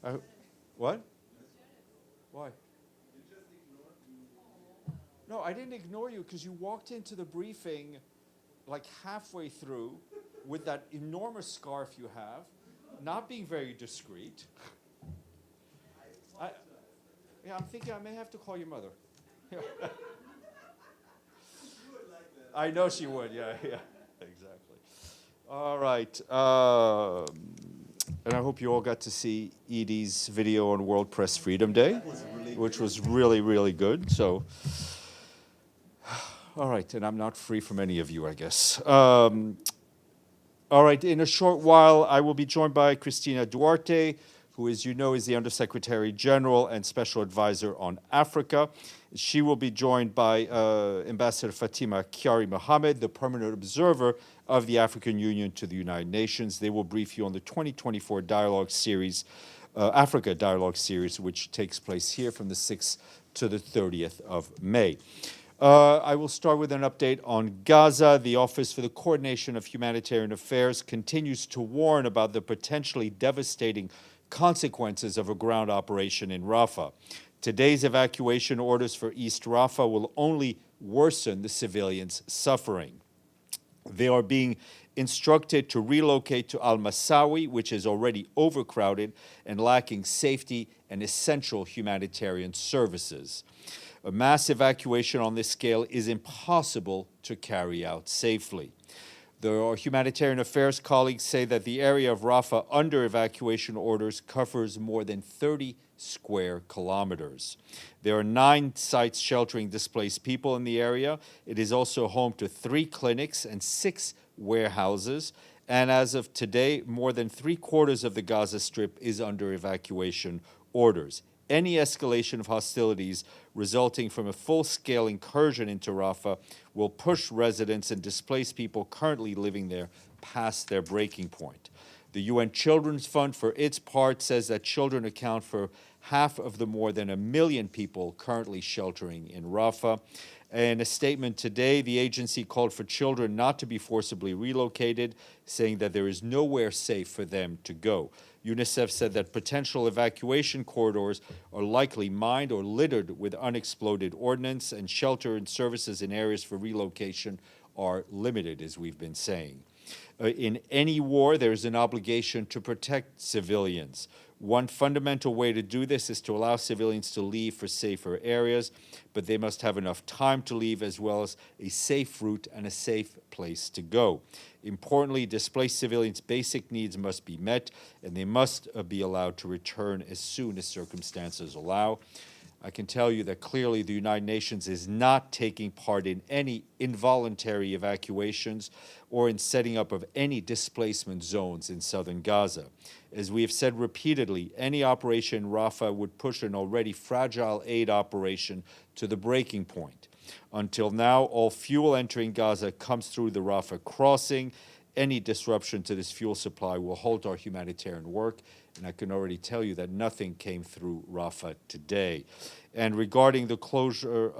I, what? Why? No, I didn't ignore you because you walked into the briefing like halfway through with that enormous scarf you have, not being very discreet. I, yeah, I'm thinking I may have to call your mother. I know she would, yeah, exactly. All right. And I hope you all got to see Edie's video on World Press Freedom Day, which was really, really good. So, all right, and I'm not free from any of you, I guess. All right, in a short while, I will be joined by Cristina Duarte, who, as you know, is the Undersecretary General and Special Advisor on Africa. She will be joined by Ambassador Fatima Kyari Mohammed, the permanent observer of the African Union to the United Nations. They will brief you on the 2024 dialogue series, Africa Dialogue Series, which takes place here from the 6th to the 30th of May. I will start with an update on Gaza. The Office for the Coordination of Humanitarian Affairs continues to warn about the potentially devastating consequences of a ground operation in Rafah. Today's evacuation orders for East Rafah will only worsen the civilians' suffering. They are being instructed to relocate to Al-Masawi, which is already overcrowded and lacking safety and essential humanitarian services. A mass evacuation on this scale is impossible to carry out safely. Our humanitarian affairs colleagues say that the area of Rafah under evacuation orders covers more than 30 square kilometers. There are 9 sites sheltering displaced people in the area. It is also home to 3 clinics and 6 warehouses. And as of today, more than 3/4 of the Gaza Strip is under evacuation orders. Any escalation of hostilities resulting from a full-scale incursion into Rafah will push residents and displaced people currently living there past their breaking point. The UN Children's Fund, for its part, says that children account for half of the more than 1 million people currently sheltering in Rafah. In a statement today, the agency called for children not to be forcibly relocated, saying that there is nowhere safe for them to go. UNICEF said that potential evacuation corridors are likely mined or littered with unexploded ordnance, and shelter and services in areas for relocation are limited, as we've been saying. In any war, there is an obligation to protect civilians. One fundamental way to do this is to allow civilians to leave for safer areas, but they must have enough time to leave as well as a safe route and a safe place to go. Importantly, displaced civilians' basic needs must be met, and they must be allowed to return as soon as circumstances allow. I can tell you that clearly the United Nations is not taking part in any involuntary evacuations or in setting up of any displacement zones in southern Gaza. As we have said repeatedly, any operation in Rafah would push an already fragile aid operation to the breaking point. Until now, all fuel entering Gaza comes through the Rafah crossing. Any disruption to this fuel supply will halt our humanitarian work, and I can already tell you that nothing came through Rafah today. And regarding the closure,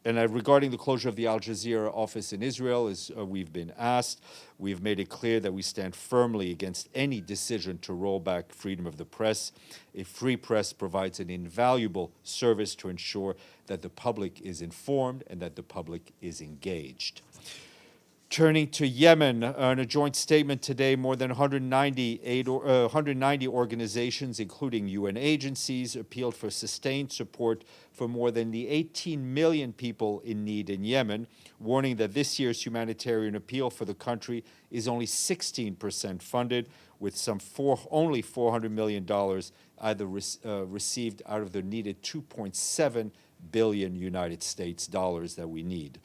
regarding the closure of the Al Jazeera office in Israel, as we've been asked, we've made it clear that we stand firmly against any decision to roll back freedom of the press. A free press provides an invaluable service to ensure that the public is informed and that the public is engaged. Turning to Yemen, in a joint statement today, more than 190 organizations, including UN agencies, appealed for sustained support for more than the 18 million people in need in Yemen, warning that this year's humanitarian appeal for the country is only 16% funded, with only $400 million either received out of the needed 2.7 billion United States dollars that we need.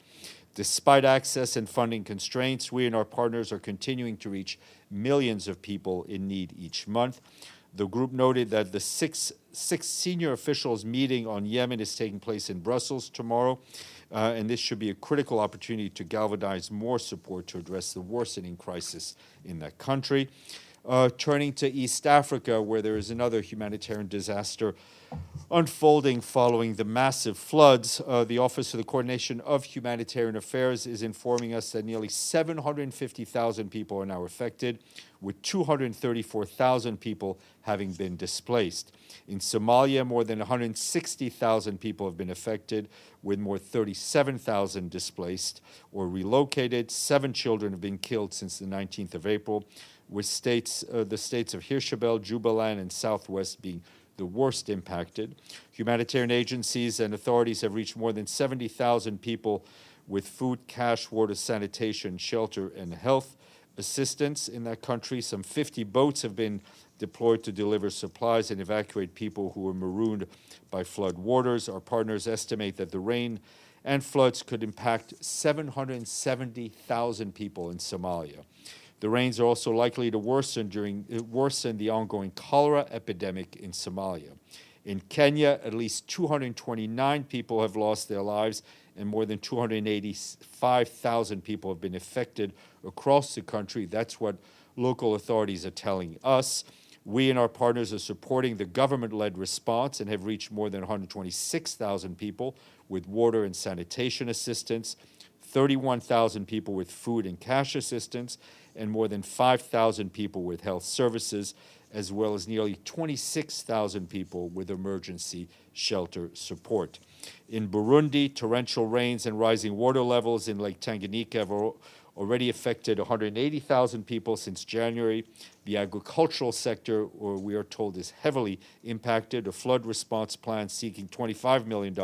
Despite access and funding constraints, we and our partners are continuing to reach millions of people in need each month. The group noted that the sixth senior officials meeting on Yemen is taking place in Brussels tomorrow, and this should be a critical opportunity to galvanize more support to address the worsening crisis in that country. Turning to East Africa, where there is another humanitarian disaster unfolding following the massive floods, the Office of the Coordination of Humanitarian Affairs is informing us that nearly 750,000 people are now affected, with 234,000 people having been displaced. In Somalia, more than 160,000 people have been affected, with more 37,000 displaced or relocated. 7 children have been killed since the 19th of April, with the states of Hirshabelle, Jubaland, and Southwest being the worst impacted. Humanitarian agencies and authorities have reached more than 70,000 people with food, cash, water, sanitation, shelter, and health assistance in that country. Some 50 boats have been deployed to deliver supplies and evacuate people who were marooned by flood waters. Our partners estimate that the rain and floods could impact 770,000 people in Somalia. The rains are also likely to worsen the ongoing cholera epidemic in Somalia. In Kenya, at least 229 people have lost their lives, and more than 285,000 people have been affected across the country. That's what local authorities are telling us. We and our partners are supporting the government-led response and have reached more than 126,000 people with water and sanitation assistance, 31,000 people with food and cash assistance, and more than 5,000 people with health services, as well as nearly 26,000 people with emergency shelter support. In Burundi, torrential rains and rising water levels in Lake Tanganyika have already affected 180,000 people since January. The agricultural sector, we are told, is heavily impacted. A flood response plan seeking $25 million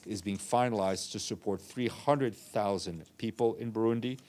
is being finalized to support 300,000 people in Burundi.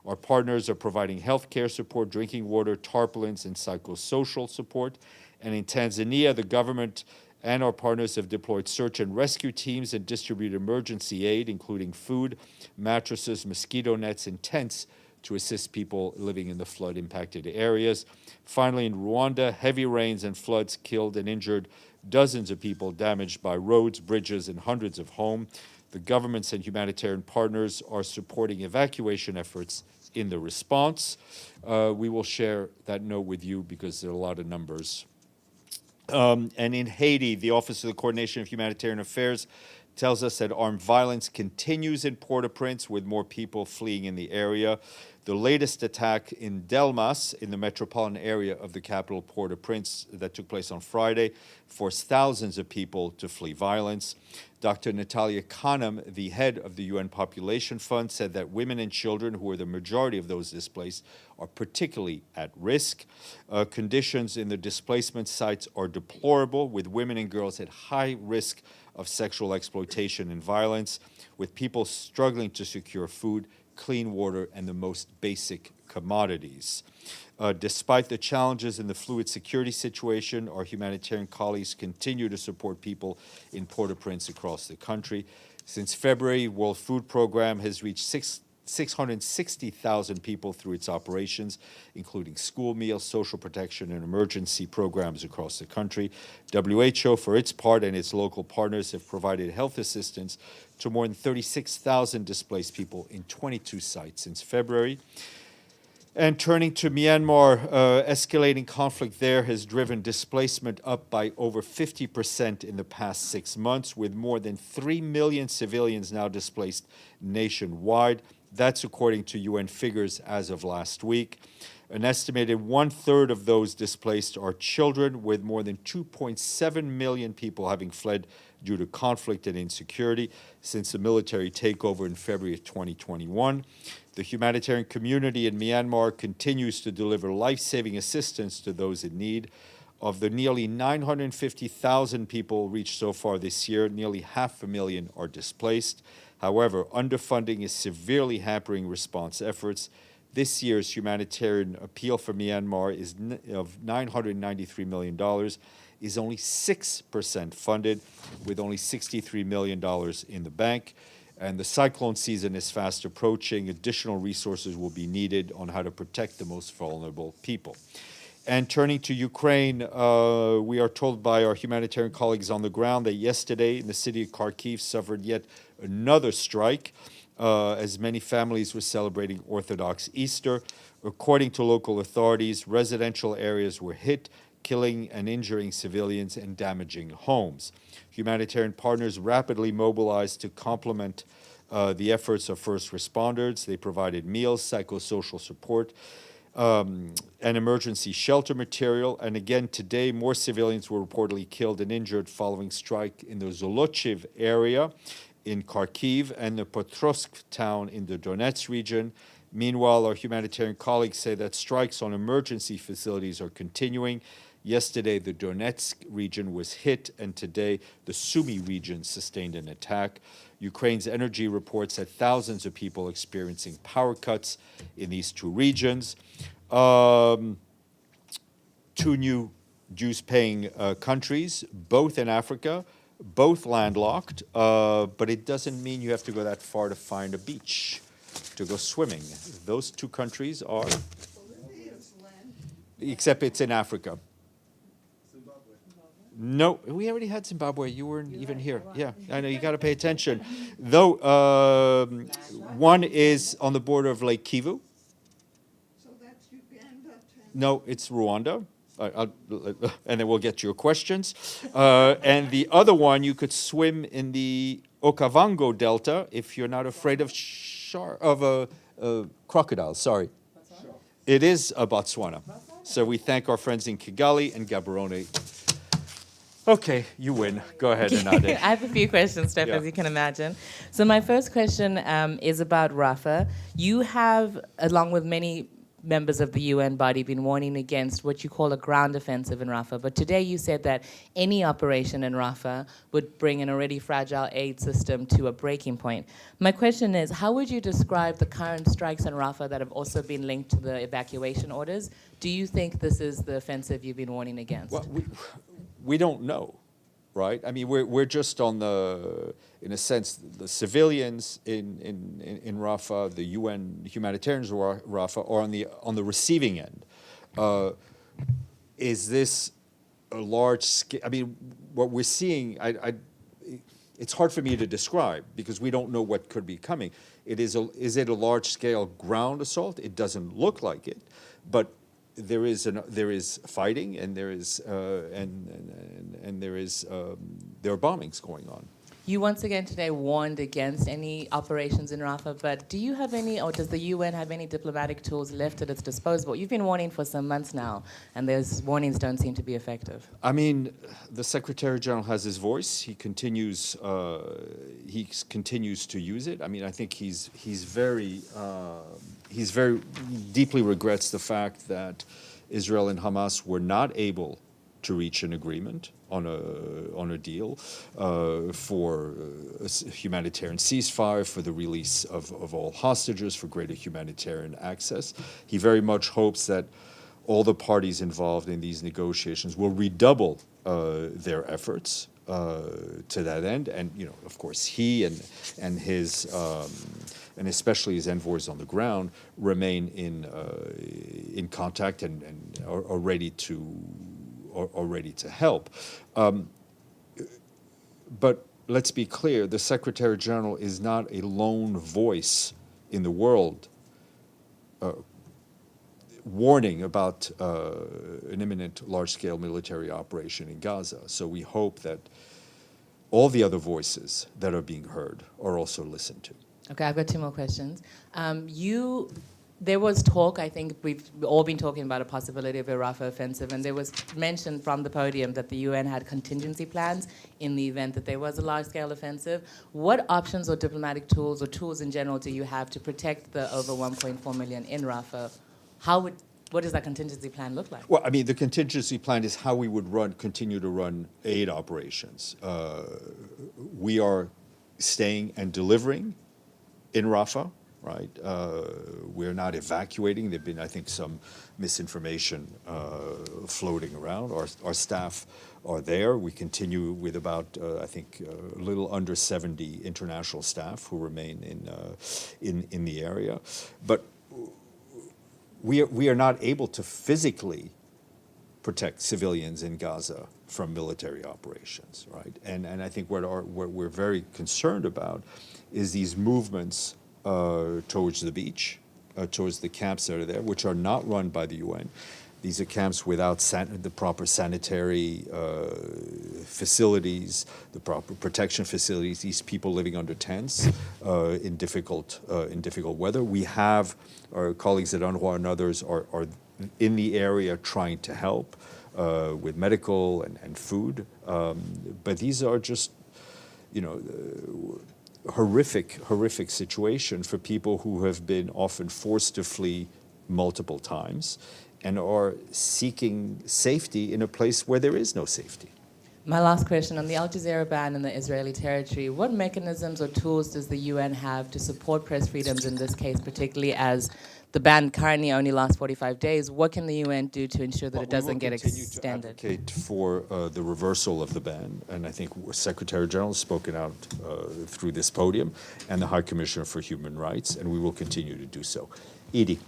Our partners are providing health care support, drinking water, tarpaulins, and psychosocial support. And in Tanzania, the government and our partners have deployed search and rescue teams and distributed emergency aid, including food, mattresses, mosquito nets, and tents to assist people living in the flood-impacted areas. Finally, in Rwanda, heavy rains and floods killed and injured dozens of people, damaged by roads, bridges, and hundreds of homes. The governments and humanitarian partners are supporting evacuation efforts in the response. We will share that note with you because there are a lot of numbers. And in Haiti, the Office of the Coordination of Humanitarian Affairs tells us that armed violence continues in Port-au-Prince, with more people fleeing in the area. The latest attack in Delmas, in the metropolitan area of the capital, Port-au-Prince, that took place on Friday, forced thousands of people to flee violence. Dr. Natalia Kanem, the head of the UN Population Fund, said that women and children, who are the majority of those displaced, are particularly at risk. Conditions in the displacement sites are deplorable, with women and girls at high risk of sexual exploitation and violence, with people struggling to secure food, clean water, and the most basic commodities. Despite the challenges in the fluid security situation, our humanitarian colleagues continue to support people in Port-au-Prince across the country. Since February, World Food Program has reached 660,000 people through its operations, including school meals, social protection, and emergency programs across the country. WHO, for its part, and its local partners have provided health assistance to more than 36,000 displaced people in 22 sites since February. And turning to Myanmar, escalating conflict there has driven displacement up by over 50% in the past 6 months, with more than 3 million civilians now displaced nationwide. That's according to UN figures as of last week. An estimated 1/3 of those displaced are children, with more than 2.7 million people having fled due to conflict and insecurity since the military takeover in February of 2021. The humanitarian community in Myanmar continues to deliver life-saving assistance to those in need. Of the nearly 950,000 people reached so far this year, nearly 500,000 are displaced. However, underfunding is severely hampering response efforts. This year's humanitarian appeal for Myanmar is of $993 million, is only 6% funded, with only $63 million in the bank. And the cyclone season is fast approaching. Additional resources will be needed on how to protect the most vulnerable people. And turning to Ukraine, we are told by our humanitarian colleagues on the ground that yesterday in the city of Kharkiv suffered yet another strike, as many families were celebrating Orthodox Easter. According to local authorities, residential areas were hit, killing and injuring civilians and damaging homes. Humanitarian partners rapidly mobilized to complement the efforts of first responders. They provided meals, psychosocial support, and emergency shelter material. And again, today, more civilians were reportedly killed and injured following strike in the Zolochiv area in Kharkiv and the Petrovsk town in the Donetsk region. Meanwhile, our humanitarian colleagues say that strikes on emergency facilities are continuing. Yesterday, the Donetsk region was hit, and today, the Sumy region sustained an attack. Ukraine's energy reports that thousands of people experiencing power cuts in these two regions. Two new dues-paying countries, both in Africa, both landlocked, but it doesn't mean you have to go that far to find a beach to go swimming. Those two countries are, except it's in Africa. No, we already had Zimbabwe. You weren't even here. Yeah, I know, you got to pay attention. Though one is on the border of Lake Kivu. So that's Uganda. No, it's Rwanda. And then we'll get to your questions. And the other one, you could swim in the Okavango Delta if you're not afraid of crocodiles. Sorry. It is Botswana. So we thank our friends in Kigali and Gaborone. Okay, you win. Go ahead, Anade. I have a few questions, Steph, Yeah. as you can imagine. So my first question is about Rafah. You have, along with many members of the UN body, been warning against what you call a ground offensive in Rafah. But today you said that any operation in Rafah would bring an already fragile aid system to a breaking point. My question is, how would you describe the current strikes in Rafah that have also been linked to the evacuation orders? Do you think this is the offensive you've been warning against? Well, we don't know, right? I mean, we're just on the, in a sense, the civilians in Rafah, the UN humanitarians in Rafah, are on the receiving end. Is this a large scale? I mean, what we're seeing, it's hard for me to describe because we don't know what could be coming. Is it a large scale ground assault? It doesn't look like it, but there is fighting, and there are bombings going on. You once again today warned against any operations in Rafah, but do you have any, or does the UN have any diplomatic tools left at its disposal? You've been warning for some months now, and those warnings don't seem to be effective. I mean, the Secretary General has his voice. He continues to use it. I mean, I think he's very deeply regrets the fact that Israel and Hamas were not able to reach an agreement on a deal for a humanitarian ceasefire, for the release of all hostages, for greater humanitarian access. He very much hopes that all the parties involved in these negotiations will redouble their efforts to that end. And, you know, of course, he and his and especially his envoys on the ground remain in contact and are ready to help. But let's be clear, the Secretary General is not a lone voice in the world warning about an imminent large-scale military operation in Gaza. So we hope that all the other voices that are being heard are also listened to. Okay, I've got two more questions. There was talk, I think we've all been talking about a possibility of a Rafah offensive, and there was mention from the podium that the UN had contingency plans in the event that there was a large-scale offensive. What options or diplomatic tools or tools in general do you have to protect the over 1.4 million in Rafah? What does that contingency plan look like? Well, I mean, the contingency plan is how we would continue to run aid operations. We are staying and delivering in Rafah, right? We're not evacuating. There've been, I think, some misinformation floating around. Our staff are there. We continue with about, I think, a little under 70 international staff who remain in the area. But we are not able to physically protect civilians in Gaza from military operations, right? And I think what we're very concerned about is these movements towards the beach, towards the camps that are there, which are not run by the UN. These are camps without the proper sanitary facilities, the proper protection facilities. These people living under tents in difficult weather. We have our colleagues at UNRWA and others are in the area trying to help with medical and food. But these are just, horrific situation for people who have been often forced to flee multiple times and are seeking safety in a place where there is no safety. My last question, on the Al Jazeera ban in the Israeli territory, what mechanisms or tools does the UN have to support press freedoms in this case, particularly as the ban currently only lasts 45 days? What can the UN do to ensure that it doesn't get extended? We will continue to advocate for the reversal of the ban, and I think Secretary General has spoken out through this podium, and the High Commissioner for Human Rights, and we will continue to do so. Edie.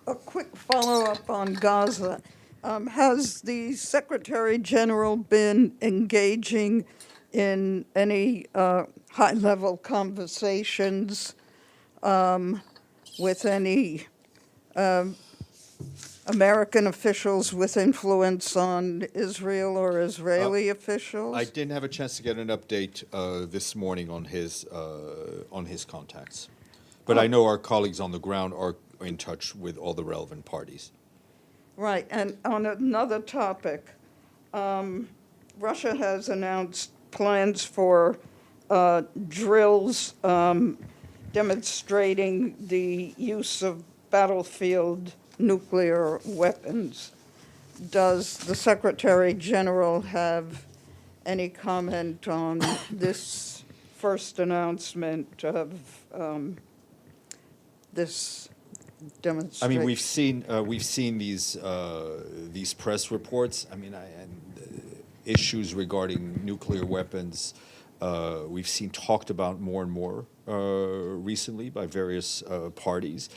A quick follow-up on Gaza. Has the Secretary General been engaging in any high-level conversations with any American officials with influence on Israel or Israeli officials? I didn't have a chance to get an update this morning on his contacts, but I know our colleagues on the ground are in touch with all the relevant parties. Right, and on another topic, Russia has announced plans for drills demonstrating the use of battlefield nuclear weapons. Does the Secretary General have any comment on this first announcement of this demonstration? I mean, we've seen these press reports. I mean, issues regarding nuclear weapons. We've seen talked about more and more recently by various parties.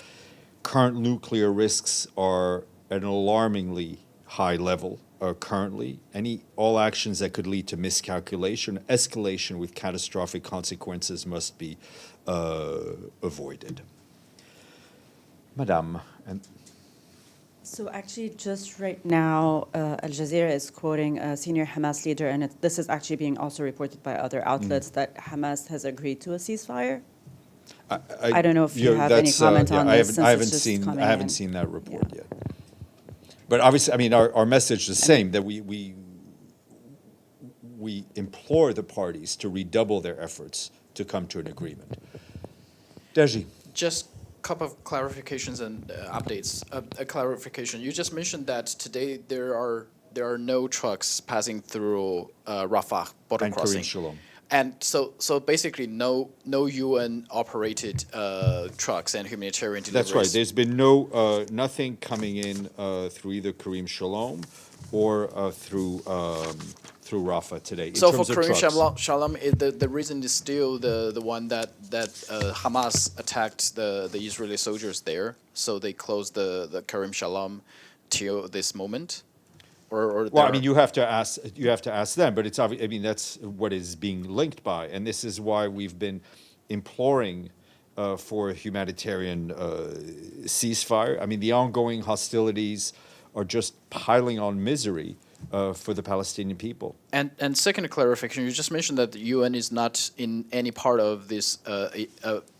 Current nuclear risks are at an alarmingly high level currently. All actions that could lead to miscalculation, escalation with catastrophic consequences must be avoided. Madame. So actually, just right now, Al Jazeera is quoting a senior Hamas leader, and this is actually being also reported by other outlets, that Hamas has agreed to a ceasefire. I don't know if you have any comment on this. I haven't seen that report yet. But obviously, I mean, our message is the same, that we implore the parties to redouble their efforts to come to an agreement. Deji. Just couple of clarifications and updates. A clarification. You just mentioned that today there are no trucks passing through Rafah border crossing. Shalom. And so basically no UN operated trucks and humanitarian deliveries. That's right. There's been nothing coming in through either Karim Shalom or through Rafah today. So for Karim Shalom, the reason is still the one that Hamas attacked the Israeli soldiers there, so they closed the Karim Shalom till this moment. Or well, I mean, you have to ask them, but it's obvious. I mean, that's what is being linked by, and this is why we've been imploring for a humanitarian ceasefire. I mean, the ongoing hostilities are just piling on misery for the Palestinian people. And second clarification, you just mentioned that the UN is not in any part of this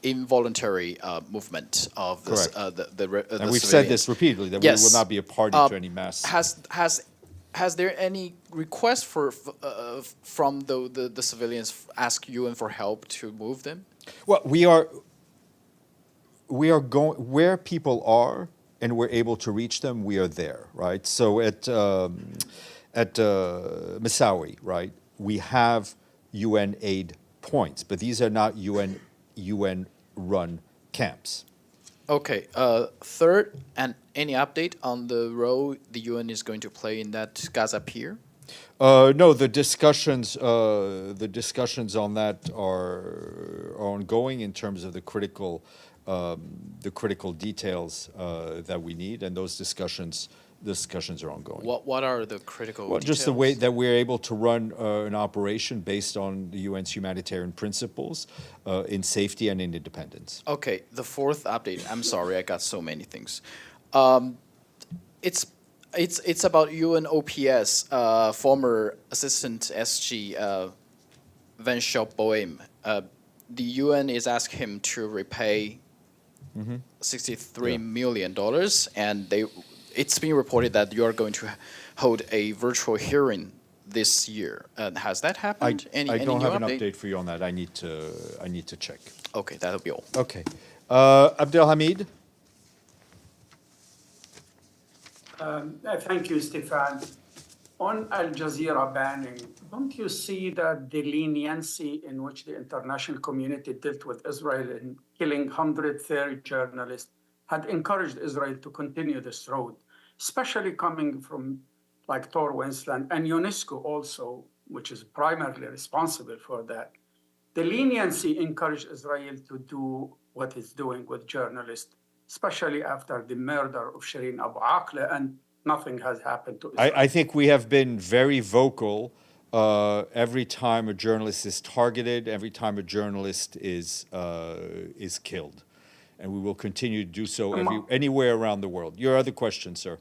involuntary movement of this, and we've said this repeatedly, that yes. we will not be a party to any mass. Has there any request from the civilians ask UN for help to move them? Well, we are going where people are, and we're able to reach them. We are there, right? So at Mawasi, right, we have UN aid points, but these are not UN run camps. Okay. Third, and any update on the role the UN is going to play in that Gaza pier? No, the discussions on that are ongoing in terms of the critical details that we need, and those discussions discussions are ongoing. What are the critical Well, details? just the way that we're able to run an operation based on the UN's humanitarian principles in safety and in independence. Okay, the fourth update. I'm sorry, I got so many things. It's about UNOPS, former Assistant SG Van Boehm. The UN is asking him to repay $63 million, and it's been reported that you are going to hold a virtual hearing this year. Has that happened? I Any don't new have an update? update for you on that. I need to check. Okay, that'll be all. Okay. Abdelhamid? Thank you, Stéphane. On Al Jazeera banning, don't you see that the leniency in which the international community dealt with Israel in killing 130 journalists had encouraged Israel to continue this road, especially coming from like Tor Wensland and UNESCO also, which is primarily responsible for that. The leniency encouraged Israel to do what it's doing with journalists, especially after the murder of Shireen Abu Akleh, and nothing has happened to Israel. I think we have been very vocal every time a journalist is targeted, every time a journalist is killed. And we will continue to do so anywhere around the world. Your other question, sir?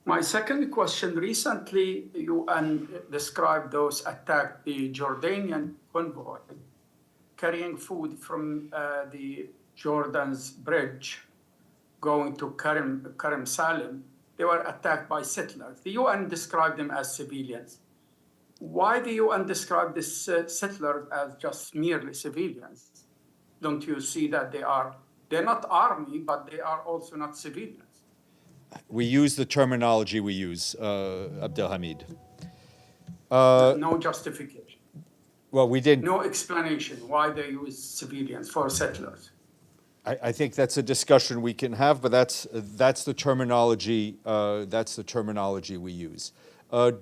My second question, recently UN described those attacked the Jordanian convoy carrying food from the Jordan's bridge going to Karim Salim. They were attacked by settlers. The UN described them as civilians. Why the UN describe the settlers as just merely civilians? Don't you see that they're not army, but they are also not civilians? We use the terminology we use, Abdelhamid. No justification, Well, we didn't. no explanation why they use civilians for settlers. I think that's a discussion we can have, but that's the terminology. That's the terminology we use.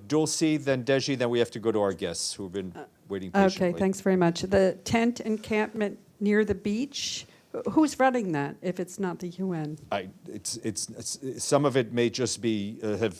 Dulcie, then Deji, then we have to go to our guests who have been waiting patiently. Okay, thanks very much. The tent encampment near the beach, who's running that if it's not the UN? It's some of it may just be have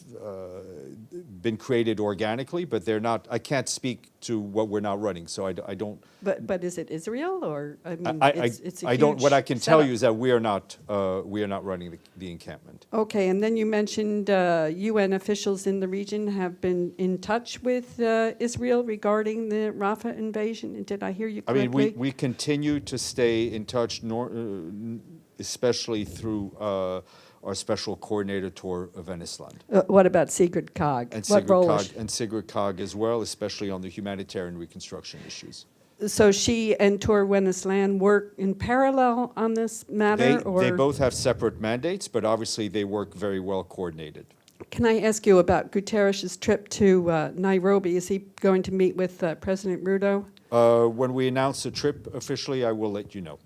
been created organically, but they're not. I can't speak to what we're not running, so I don't. But is it Israel or I mean it's a I don't. What I can huge tell setup. you is that we are not running the encampment. Okay, and then you mentioned UN officials in the region have been in touch with Israel regarding the Rafah invasion. Did I hear you I correctly? mean, we continue to stay in touch, especially through our special coordinator, Tor Wensland. What about Sigrid Kaag? And What role is Sigrid Kaag as well, especially on the humanitarian reconstruction issues. So she and Tor Wensland work in parallel on this matter? They both have separate mandates, but obviously they work very well coordinated. Can I ask you about Guterres' trip to Nairobi? Is he going to meet with President Ruto? When we announce the trip officially, I will let you know.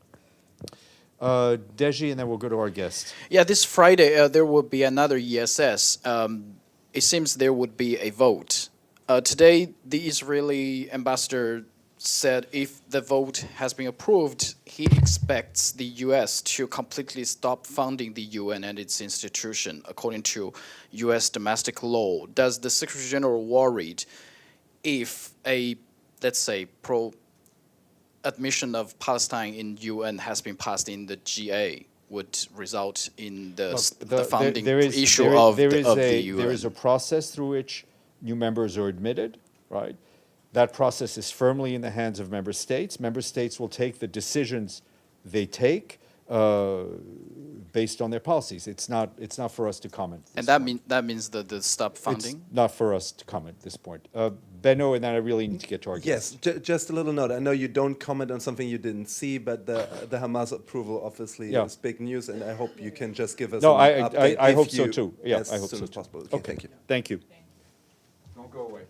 Deji, and then we'll go to our guest. Yeah, this Friday there will be another ESS. It seems there would be a vote. Today, the Israeli ambassador said if the vote has been approved, he expects the U.S. to completely stop funding the UN and its institution, according to U.S. domestic law. Does the Secretary General worried if a, let's say, admission of Palestine in UN has been passed in the GA would result in the funding issue of the UN? There is a process through which new members are admitted, right? That process is firmly in the hands of member states. Member states will take the decisions they take based on their policies. It's not for us to comment. And that means the stop funding? It's not for us to comment at this point. Benno, and then I really need to get to our Yes, guest. just a little note. I know you don't comment on something you didn't see, but the Hamas approval obviously is big news, and I hope you can just give us No, an update. I if hope so you- too. Yeah, as I hope soon so as too. possible. Okay, thank you. Thank you. Don't go away.